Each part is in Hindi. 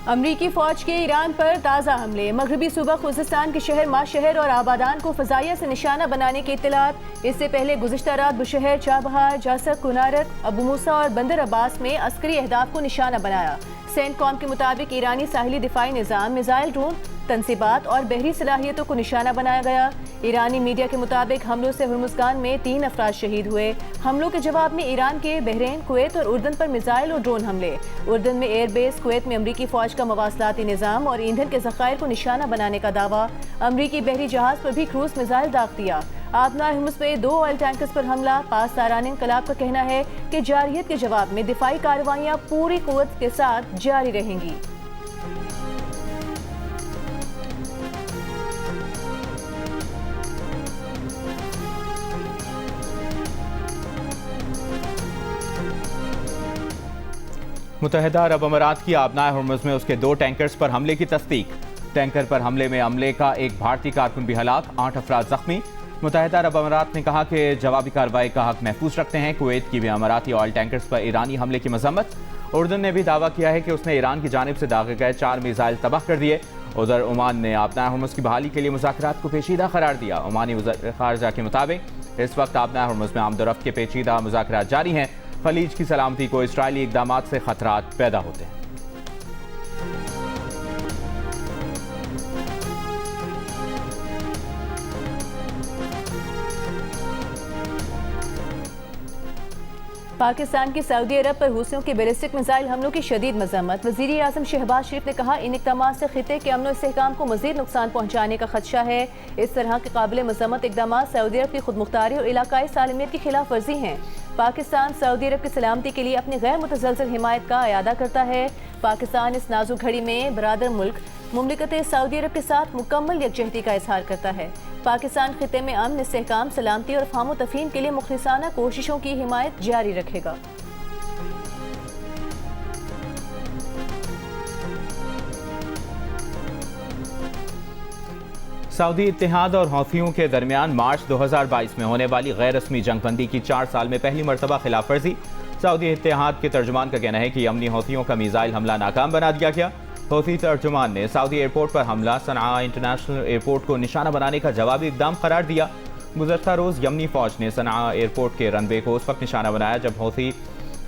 अमरीकी फौज के ईरान पर ताज़ा हमले। मगरबी सूबा खुज़िस्तान के शहर माशहर और आबादान को फ़ज़ाइया से निशाना बनाने की इत्तलात। इससे पहले गुज़िश्ता रात बुशहर, चाबहार, जासक, कुनारत, अबू मूसा और बंदर अब्बास में अस्करी अहदाफ को निशाना बनाया। सेंटकॉम के मुताबिक ईरानी साहिली दिफाई निज़ाम, मिसाइल, ड्रोन, तनसीबात और बहरी सलाहियतों को निशाना बनाया गया। ईरानी मीडिया के मुताबिक हमलों से हुर्मुज़गान में 3 अफराद शहीद हुए। हमलों के जवाब में ईरान के बहरीन, कुवैत और उर्दन पर मिसाइल और ड्रोन हमले। उर्दन में एयरबेस, कुवैत में अमरीकी फौज का मवासलाती निज़ाम और ईंधन के ज़खायर को निशाना बनाने का दावा। अमरीकी बहरी जहाज पर भी क्रूज मिसाइल दाग दिया। आबनार हुर्मुज़ में 2 ऑयल टैंकर्स पर हमला। पासदारान इनकलाब का कहना है कि जारहियत के जवाब में दिफाई कार्रवाइयाँ पूरी कुव्वत के साथ जारी रहेंगी। मुत्तहिदा अरब अमारात की आबनार हुर्मुज़ में उसके 2 टैंकर्स पर हमले की तस्दीक। टैंकर पर हमले में अमले का एक भारतीय कारकुन भी हलाक, 8 अफराद जख्मी। मुत्तहिदा अरब अमारात ने कहा कि जवाबी कार्रवाई का हक महफूज रखते हैं। कुवैत की भी अमाराती ऑयल टैंकर्स पर ईरानी हमले की मजम्मत। उर्दन ने भी दावा किया है कि उसने ईरान की जानिब से दागे गए 4 मिसाइल तबाह कर दिए। उधर ओमान ने आबनार हुर्मुज़ की बहाली के लिए मुज़ाकरात को पेचीदा करार दिया। ओमानी वज़ीर ख़ारिजा के मुताबिक इस वक्त आबनार हुर्मुज़ में आमदोरफ्त के पेचीदा मुज़ाकरात जारी हैं। खलीज की सलामती को इसराइली इक़दामात से खतरात पैदा होते हैं। पाकिस्तान की सऊदी अरब पर हूसियों के बैलिस्टिक मिसाइल हमलों की शदीद मजम्मत। वज़ीर आज़म शहबाज शरीफ ने कहा, इन इक़दामात से खिते के अमन और इस्तेहकाम को मज़ीद नुकसान पहुँचाने का खदशा है। इस तरह के काबिल मजम्मत इक़दामात सऊदी अरब की खुदमुख्तारी और इलाकाई सालमियत की खिलाफ वर्जी हैं। पाकिस्तान सऊदी अरब की सलामती के लिए अपनी गैर मुतज़लज़ल हिमायत का अयादा करता है। पाकिस्तान इस नाजुक घड़ी में बरादर मुल्क मुमलिकत सऊदी अरब के साथ मुकम्मल यकजहती का इजहार करता है। पाकिस्तान खिते में अमन, इस्तेहकाम, सलामती और फाहम तफहीम के लिए मुखलिसाना कोशिशों की हिमायत जारी रखेगा। सऊदी इत्तेहाद और हौथियों के दरमियान मार्च 2022 में होने वाली गैर रस्मी जंगबंदी की 4 साल में पहली मरतबा खिलाफ वर्जी। सऊदी इत्तेहाद के तर्जुमान का कहना है कि यमनी हौथियों का मिसाइल हमला नाकाम बना दिया गया। हौथी तर्जुमान ने सऊदी एयरपोर्ट पर हमला सनआ इंटरनेशनल एयरपोर्ट को निशाना बनाने का जवाबी इक़दाम करार दिया। गुज़श्ता रोज़ यमनी फ़ौज ने सनआ एयरपोर्ट के रनवे को उस वक्त निशाना बनाया जब हौथी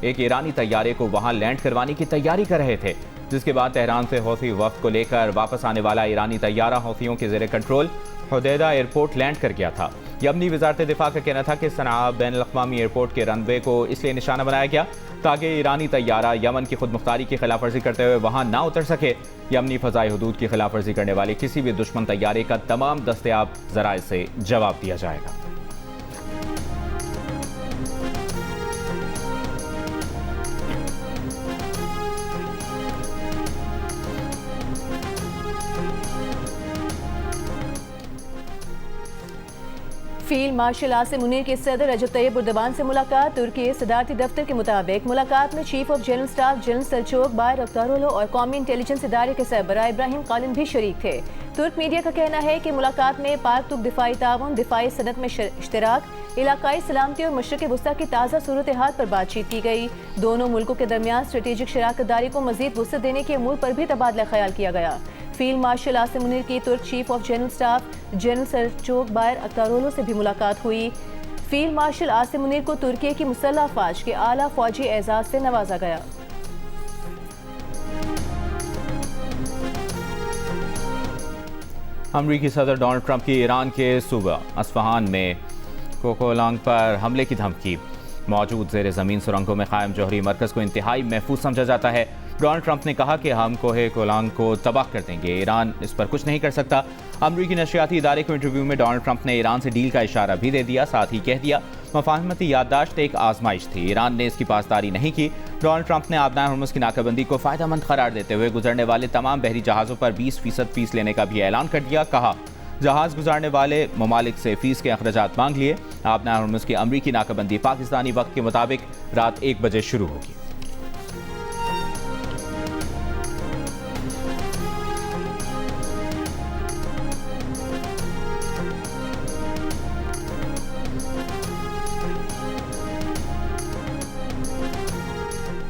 एक ईरानी तैयारे को वहाँ लैंड करवाने की तैयारी कर रहे थे, जिसके बाद तेहरान से हौथी वफ़द को लेकर वापस आने वाला ईरानी तैयारा हौथियों के ज़ेरे कंट्रोल हुदैदा एयरपोर्ट लैंड कर गया था। यमनी वज़ारत दिफा का कहना था कि सनआ बैनुल-अक़वामी एयरपोर्ट के रनवे को इसलिए निशाना बनाया गया ताकि ईरानी तैयारा यमन की खुद मुख्तारी की खिलाफ वर्जी करते हुए वहाँ ना उतर सके। यमनी फ़ज़ाई हदूद की खिलाफ वर्जी करने वाले किसी भी दुश्मन तैयारे का तमाम दस्तयाब ज़राए से जवाब दिया जाएगा। फील्ड मार्शल आसिम मुनीर के सदर रजब तैयब उर्दवान से मुलाकात। तुर्की सदारती दफ्तर के मुताबिक मुलाकात में chief of general staff general Selcuk Bayraktaroglu और कौमी इंटेलिजेंस इदारे के सरबराह इब्राहिम कालिन भी शरीक थे। तुर्क मीडिया का कहना है कि मुलाकात में पाक तुर्क दिफाई ताउन, दिफाई सनत में इश्तराक, इलाकाई सलामती और मशरक़ वस्ता की ताज़ा सूरत हाल पर बातचीत की गई। दोनों मुल्कों के दरमियान स्ट्रेटेजिक शराकत दारी को मजीद वसअत देने के अमूर पर भी तबादला ख्याल किया गया। फील्ड मार्शल आसिम मुनीर की तुर्क chief of general staff general Selcuk Bayraktaroglu से भी मुलाकात हुई। फील्ड मार्शल आसिम मुनीर को तुर्की की मुसल्लह फ़ौज के आला फ़ौजी एजाज़ से नवाजा गया। अमरीकी सदर डोनाल्ड ट्रंप की ईरान के सूबा अस्फहान में कोकोलांग पर हमले की धमकी। मौजूद ज़ेर ज़मीन सुरंगों में कायम जौहरी मरकज़ को इंतहाई महफूज समझा जाता है। डोनाल्ड ट्रंप ने कहा कि हम कोहे कोलांग को तबाह कर देंगे, ईरान इस पर कुछ नहीं कर सकता। अमरीकी नशरियाती इदारे को इंटरव्यू में डोनाल्ड ट्रंप ने ईरान से डील का इशारा भी दे दिया, साथ ही कह दिया मफाहमती याददाश्त एक आजमाइश थी, ईरान ने इसकी पासदारी नहीं की। डोनाल्ड ट्रंप ने आबनार हुर्मुज़ की नाकाबंदी को फ़ायदेमंद करार देते हुए गुजरने वाले तमाम बहरी जहाज़ों पर 20% फ़ीस लेने का भी ऐलान कर दिया। कहा जहाज़ गुजारने वाले ममालिक से फ़ीस के अखराजात मांग लिए। आबनार हुर्मुज़ की अमरीकी नाकाबंदी पाकिस्तानी वक्त के मुताबिक रात 1 बजे शुरू होगी।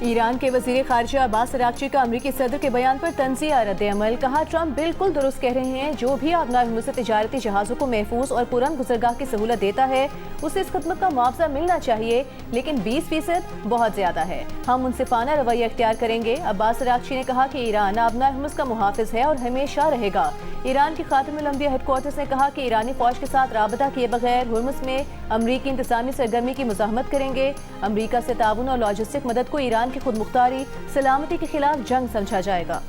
ईरान ईरान के वजीर खारजा अब्बास अरागची का अमरीकी सदर के बयान पर तंज़िया रद्द-ए-अमल। कहा, ट्रंप बिल्कुल दुरुस्त कह रहे हैं। जो भी आबनार हुर्मुज़ से तिजारती जहाज़ों को महफूज और पुरअमन गुज़रगाह की सहूलत देता है उसे इस खिदमत का मुआवजा मिलना चाहिए, लेकिन 20% बहुत ज्यादा है। हम मुनसिफाना रवैया इख्तियार करेंगे। अब्बास अरागची ने कहा कि ईरान आबनार हुर्मुज़ का मुहाफिज है और हमेशा रहेगा। ईरान की खातिमुल अंबिया हेडक्वार्टर्स ने कहा कि ईरानी फौज के साथ राबता किए बगैर हुर्मुज़ में अमरीकी इंतजामी सरगर्मी की मुज़ाहमत करेंगे। अमरीका से ताउन और लॉजिस्टिक मदद को ईरान की खुद मुख्तारी सलामती के खिलाफ जंग समझा जाएगा।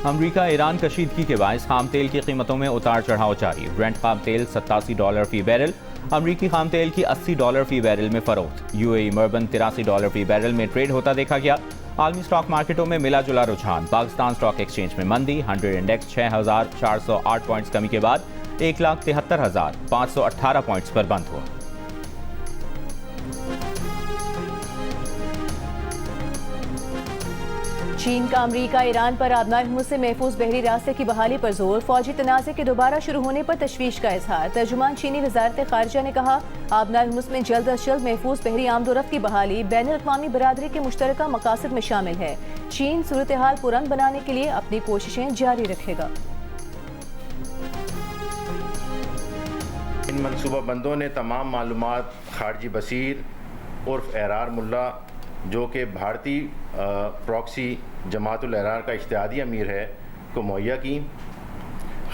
अमरीका ईरान कशीदगी के बायस खाम तेल की कीमतों में उतार चढ़ाव जारी। ब्रेंट खाम तेल $87 फी बैरल, अमरीकी खाम तेल की $80 फी बैरल में फरोख्त। यूएई मर्बन $83 फी बैरल में ट्रेड होता देखा गया। आलमी स्टॉक मार्केटों में मिला जुला रुझान। पाकिस्तान स्टॉक एक्सचेंज में मंदी। 100 इंडेक्स 6,408 पॉइंट्स कमी के बाद 1,73,518 पॉइंट्स पर बंद हुआ। चीन का अमरीका ईरान पर आबनार हुर्मुज़ से महफूज बहरी रास्ते की बहाली पर जोर। फौजी तनाज़े के दोबारा शुरू होने पर तशवीश का इजहार। तर्जुमान चीनी वजारत खारजा ने कहा, आबनार हुर्मुज़ में जल्द अज जल्द महफूज बहरी आमदोरफ्त की बहाली बैनुल-अक़वामी बरादरी के मुश्तरका मकासद में शामिल है। चीन सूरत हाल पुरअमन बनाने के लिए अपनी कोशिशें जारी रखेगा। इन मनसूबाबंदों ने तमाम मालूमात खारजी बसीर उर्फ एहरार मुल्ला, जो कि भारतीय प्रॉक्सी जमातुल एहरार का इज्तिहादी अमीर है, को मुहैया की।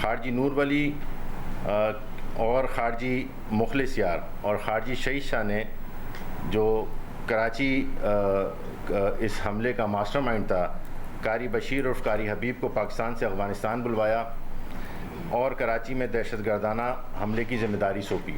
खारजी नूर वली और खारजी मुखलिस यार और खारजी शहीद शाह ने, जो कराची इस हमले का मास्टरमाइंड था, कारी बशीर उर्फ कारी हबीब को पाकिस्तान से अफ़गानिस्तान बुलवाया और कराची में दहशतगर्दाना हमले की जिम्मेदारी सौंपी।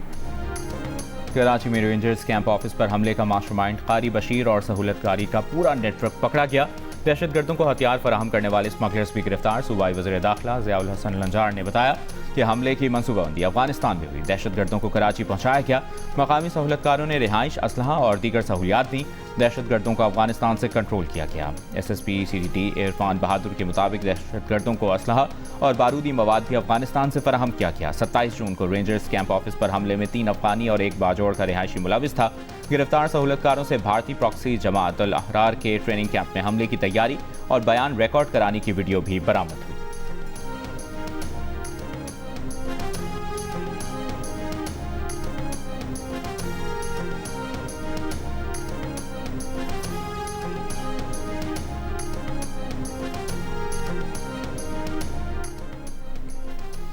कराची में रेंजर्स कैंप ऑफिस पर हमले का मास्टरमाइंड कारी बशीर और सहूलतकारी का पूरा नेटवर्क पकड़ा गया। दहशतगर्दों को हथियार फराहम करने वाले स्मगलर्स भी गिरफ्तार। सूबाई वज़ीर दाखिला ज़ियाउल हसन लंजार ने बताया कि हमले की मनसूबाबंदी अफगानिस्तान में हुई। दहशतगर्दों को कराची पहुंचाया गया। मकामी सहूलतकारों ने रिहाइश, असलहा और दीगर सहूलियात दी। दहशतगर्दों को अफगानिस्तान से कंट्रोल किया गया। SSP CDT इरफान बहादुर के मुताबिक दहशतगर्दों को असलहा और बारूदी मवाद भी अफगानिस्तान से फराहम किया गया। 27 जून को रेंजर्स कैंप ऑफिस पर हमले में 3 अफगानी और 1 बाजोड़ का रिहायशी मुलविस था। गिरफ्तार सहूलतकारों से भारतीय प्रॉक्सी जमात अल अहरार के ट्रेनिंग कैंप में हमले की तैयारी और बयान रिकॉर्ड कराने की वीडियो भी बरामद हुई।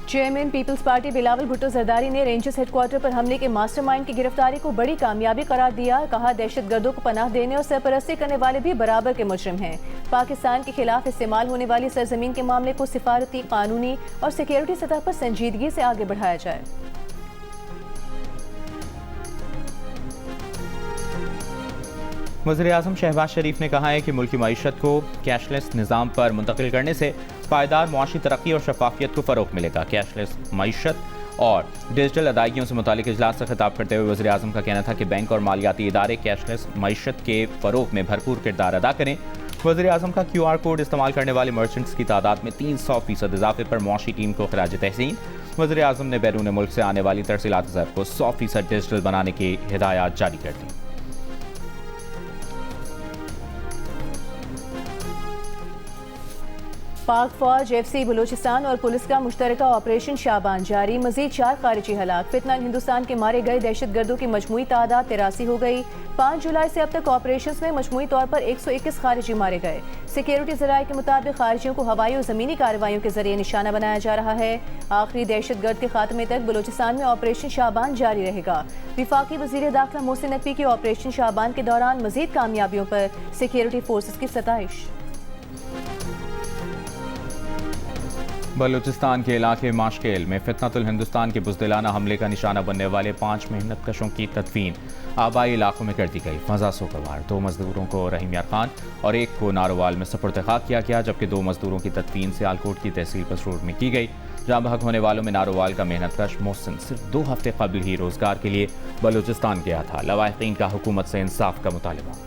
Chairman Peoples Party Bilawal Bhutto Zardari ने रेंजर्स हेडक्वार्टर पर हमले के मास्टरमाइंड की गिरफ्तारी को बड़ी कामयाबी करार दिया। कहा, दहशतगर्दों को पनाह देने और सरपरस्ती करने वाले भी बराबर के मुजरिम हैं। पाकिस्तान के खिलाफ इस्तेमाल होने वाली सरजमीन के मामले को सिफारती, कानूनी और सिक्योरिटी सतह पर संजीदगी से आगे बढ़ाया जाए। वज़ीर-ए-आज़म शहबाज शरीफ ने कहा है कि मुल्की मईशत को कैशलेस निज़ाम पर मुंतकिल करने से पायदार मुआशी तरक्की और शफाफियत को फ़रोग़ मिलेगा। कैशलेस मईशत और डिजिटल अदायगियों से मुतालिक इजलास से खिताब करते हुए वज़ीर-ए-आज़म का कहना था कि बैंक और मालियाती इदारे कैशलेस मईशत के फ़रोग़ में भरपूर किरदार अदा करें। वज़ीर-ए-आज़म का QR कोड इस्तेमाल करने वाले मर्चेंट्स की तादाद में 300% इजाफे पर मुआशी टीम को खिराज तहसीन। वज़ीर-ए-आज़म ने बैरून मुल्क से आने वाली तरसीलात ज़र को 100% डिजिटल बनाने की हिदायत जारी कर दी। पाक फौज, FC बलूचिस्तान और पुलिस का मुश्तरका ऑपरेशन शाबान जारी। मजीद 4 खारिजी हलाक। फितनल हिंदुस्तान के मारे गए दहशतगर्दों की मजमूई तादाद 83 हो गई। 5 जुलाई से अब तक ऑपरेशन में मजमूई तौर पर 121 खारिजी मारे गए। सिक्योरिटी ज़राए के मुताबिक खारिजियों को हवाई और ज़मीनी कार्रवाइयों के जरिए निशाना बनाया जा रहा है। आखिरी दहशतगर्द के खात्मे तक बलूचिस्तान में ऑपरेशन शाबान जारी रहेगा। विफाकी वज़ीर दाखिला मोहसिन नकवी की ऑपरेशन शाबान के दौरान मजीद कामयाबियों पर सिक्योरिटी फोर्सेस की सताइश। बलूचिस्तान के इलाके माशकेल में फितनतुल हिंदुस्तान के बुज़दिलाना हमले का निशाना बनने वाले 5 मेहनत कशों की तदफीन आबाई इलाकों में कर दी गई। फजा सोगवार 2 मजदूरों को रहीम यार खान और 1 को नारोवाल में सुपुर्द खाक किया गया, जबकि 2 मजदूरों की तदफीन सियालकोट की तहसील पसरूर में की गई। जहाँ बहक होने वालों में नारोवाल का मेहनत कश मोहसिन सिर्फ 2 हफ्ते कबल ही रोजगार के लिए बलूचिस्तान गया था। लवाहिकीन का हुकूमत से इंसाफ का मुतालबा।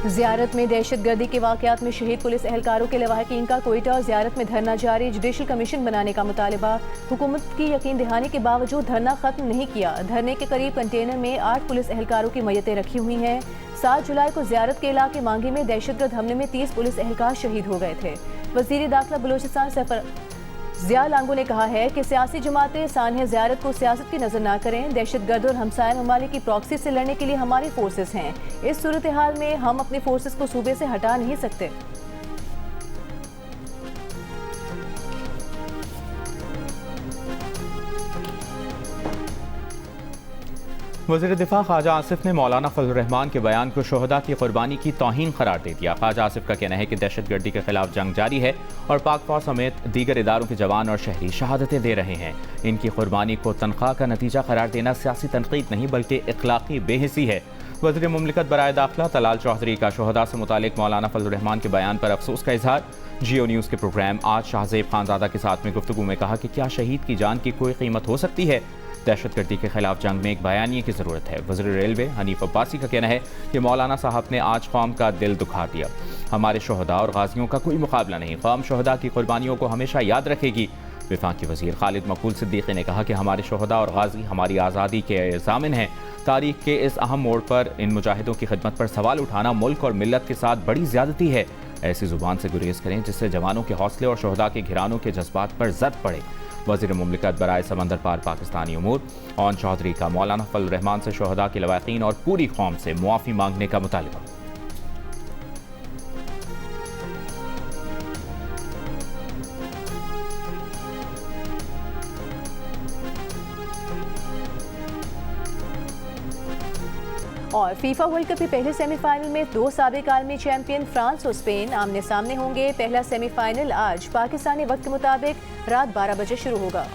ज़ियारत में दहशतगर्दी के वाक़यात में शहीद पुलिस एहलकारों के लवाहिकीन का कोयटा और ज़ियारत में धरना जारी। जुडिशल कमीशन बनाने का मुतालबा। हुकूमत की यकीन दहानी के बावजूद धरना खत्म नहीं किया। धरने के करीब कंटेनर में 8 पुलिस एहलकारों की मैयतें रखी हुई हैं। 7 जुलाई को ज़ियारत के इलाके मांगी में दहशतगर्द हमले में 30 पुलिस एहलकार शहीद हो गए थे। वज़ीर दाखिला बलूचिस्तान सफर ज़िया लांगो ने कहा है कि सियासी जमातें सानह ज़ियारत को सियासत की नज़र ना करें। दहशतगर्द और हमसाया ममालिक की प्रॉक्सी से लड़ने के लिए हमारी फोर्सेस हैं। इस सूरत हाल में हम अपने फोर्सेस को सूबे से हटा नहीं सकते। वज़ीर दिफा ख्वाजा आसिफ ने मौलाना फजल रहमान के बयान को शोहदा की कुर्बानी की तौहीन करार दे दिया। ख्वाजा आसिफ का कहना है कि दहशतगर्दी के खिलाफ जंग जारी है और पाक फौज समेत दीगर इदारों के जवान और शहरी शहादतें दे रहे हैं। इनकी कुर्बानी को तनख्वाह का नतीजा करार देना सियासी तनकीद नहीं बल्कि इखलाकी बेहिसी है। वज़ीर मुमलिकत बराए दाखिला तलाल चौधरी का शोहदा से मुतालिक मौलाना फजल रहमान के बयान पर अफसोस का इजहार। जियो न्यूज़ के प्रोग्राम आज शाहज़ेब खानज़ादा के साथ में गुफ्तगू में कहा कि क्या शहीद की जान की कोई कीमत हो सकती है। दहशतगर्दी के खिलाफ जंग में एक बयानिए की ज़रूरत है। वज़ीर रेलवे हनीफ अब्बासी का कहना है कि मौलाना साहब ने आज कौम का दिल दुखा दिया। हमारे शोहदा और गाजियों का कोई मुकाबला नहीं। कौम शोहदा की कुर्बानियों को हमेशा याद रखेगी। वफाकी वज़ीर खालिद मकबूल सिद्दीकी ने कहा कि हमारे शोहदा और गाजी हमारी आज़ादी के ज़ामिन हैं। तारीख के इस अहम मोड़ पर इन मुजाहिदों की खिदमत पर सवाल उठाना मुल्क और मिल्लत के साथ बड़ी ज़्यादती है। ऐसी ज़ुबान से गुरेज करें जिससे जवानों के हौसले और शोहदा के घरानों के जज्बात पर ज़द पड़े। वज़ीर मुमलिकत बराए समंदर पार पाकिस्तानी उमूर ओन चौधरी का मौलाना फजल रहमान से शोहदा के लवाकीन और पूरी कौम से मुआफ़ी मांगने का मुतालबा। और फीफा वर्ल्ड कप के पहले सेमीफाइनल में 2 साबिक आलमी चैंपियन फ्रांस और स्पेन आमने सामने होंगे। पहला सेमीफाइनल आज पाकिस्तानी वक्त के मुताबिक रात 12 बजे शुरू होगा।